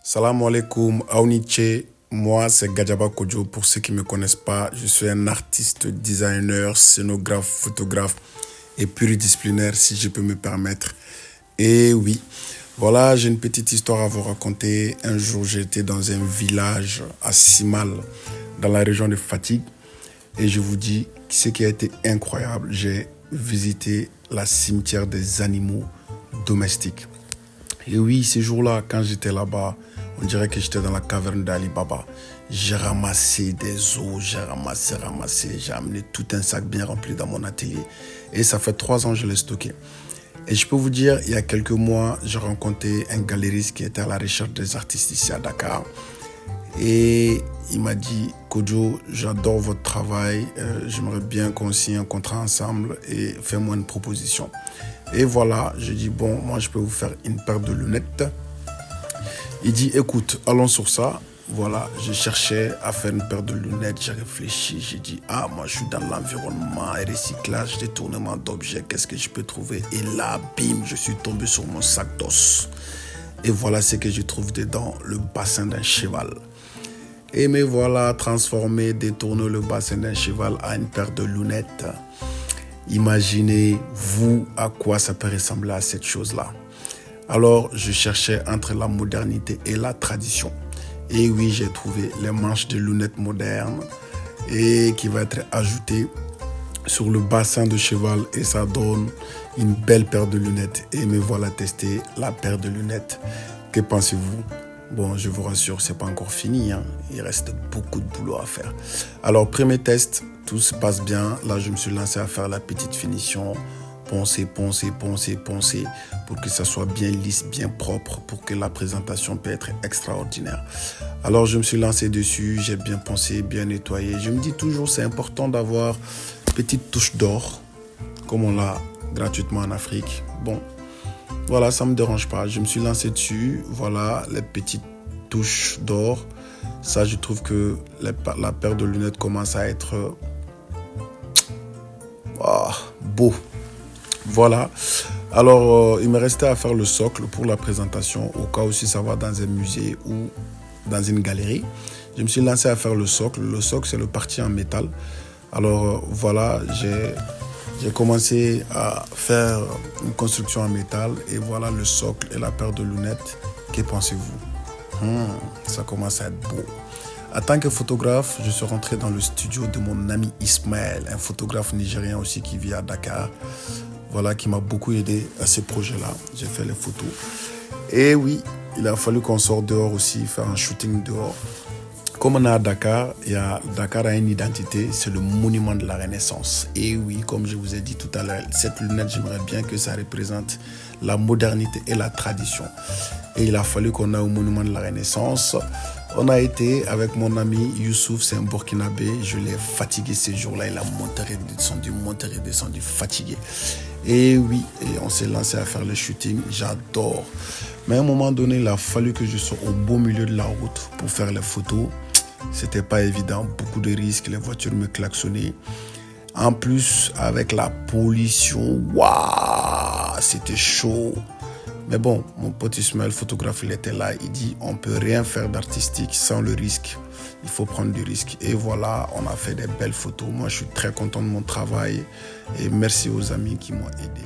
Salam alaikum, Aouniche. Moi, c'est Gadjaba Kodjo. Pour ceux qui ne me connaissent pas, je suis un artiste, designer, scénographe, photographe et pluridisciplinaire, si je peux me permettre. Et oui, voilà, j'ai une petite histoire à vous raconter. Un jour, j'étais dans un village à Simal, dans la région de Fatigue. Et je vous dis, ce qui a été incroyable, j'ai visité la cimetière des animaux domestiques. Et oui, ces jours-là, quand j'étais là-bas, on dirait que j'étais dans la caverne d'Ali Baba. J'ai ramassé des os, j'ai ramassé. J'ai amené tout un sac bien rempli dans mon atelier. Et ça fait 3 ans que je l'ai stocké. Et je peux vous dire, il y a quelques mois, j'ai rencontré un galériste qui était à la recherche des artistes ici à Dakar. Et il m'a dit, Kodjo, j'adore votre travail, j'aimerais bien qu'on signe un contrat ensemble et fais-moi une proposition. Et voilà, j'ai dit, bon, moi je peux vous faire une paire de lunettes. Il dit, écoute, allons sur ça. Voilà, je cherchais à faire une paire de lunettes, j'ai réfléchi, j'ai dit, moi je suis dans l'environnement, recyclage, détournement d'objets, qu'est-ce que je peux trouver? Et là, bim, je suis tombé sur mon sac d'os. Et voilà ce que je trouve dedans, le bassin d'un cheval. Et me voilà transformé, détourné le bassin d'un cheval à une paire de lunettes. Imaginez-vous à quoi ça peut ressembler à cette chose-là. Alors, je cherchais entre la modernité et la tradition. Et oui, j'ai trouvé les manches de lunettes modernes et qui va être ajoutée sur le bassin de cheval et ça donne une belle paire de lunettes. Et me voilà tester la paire de lunettes. Que pensez-vous? Bon, je vous rassure, c'est pas encore fini, hein. Il reste beaucoup de boulot à faire. Alors, premier test, tout se passe bien. Là, je me suis lancé à faire la petite finition. Poncer pour que ça soit bien lisse, bien propre, pour que la présentation puisse être extraordinaire. Alors, je me suis lancé dessus, j'ai bien poncé, bien nettoyé. Je me dis toujours, c'est important d'avoir une petite touche d'or, comme on l'a gratuitement en Afrique. Bon, voilà, ça ne me dérange pas. Je me suis lancé dessus, voilà, les petites touches d'or. Ça, je trouve que la paire de lunettes commence à être beau. Voilà, alors il me restait à faire le socle pour la présentation, au cas où si ça va dans un musée ou dans une galerie. Je me suis lancé à faire le socle. Le socle, c'est le parti en métal. Alors voilà, j'ai commencé à faire une construction en métal et voilà le socle et la paire de lunettes. Que pensez-vous? Ça commence à être beau. En tant que photographe, je suis rentré dans le studio de mon ami Ismaël, un photographe nigérien aussi qui vit à Dakar. Voilà, qui m'a beaucoup aidé à ce projet-là. J'ai fait les photos. Et oui, il a fallu qu'on sorte dehors aussi, faire un shooting dehors. Comme on est à Dakar, Dakar a une identité, c'est le monument de la Renaissance. Et oui, comme je vous ai dit tout à l'heure, cette lunette, j'aimerais bien que ça représente la modernité et la tradition. Et il a fallu qu'on aille au monument de la Renaissance. On a été avec mon ami Youssouf, c'est un Burkinabé. Je l'ai fatigué ces jours-là. Il a monté et descendu, fatigué. Et oui, et on s'est lancé à faire le shooting. J'adore. Mais à un moment donné, il a fallu que je sois au beau milieu de la route pour faire les photos. C'était pas évident, beaucoup de risques. Les voitures me klaxonnaient. En plus, avec la pollution, waouh, c'était chaud. Mais bon, mon pote Ismaël, photographe, il était là. Il dit, on ne peut rien faire d'artistique sans le risque. Il faut prendre du risque. Et voilà, on a fait des belles photos. Moi, je suis très content de mon travail. Et merci aux amis qui m'ont aidé.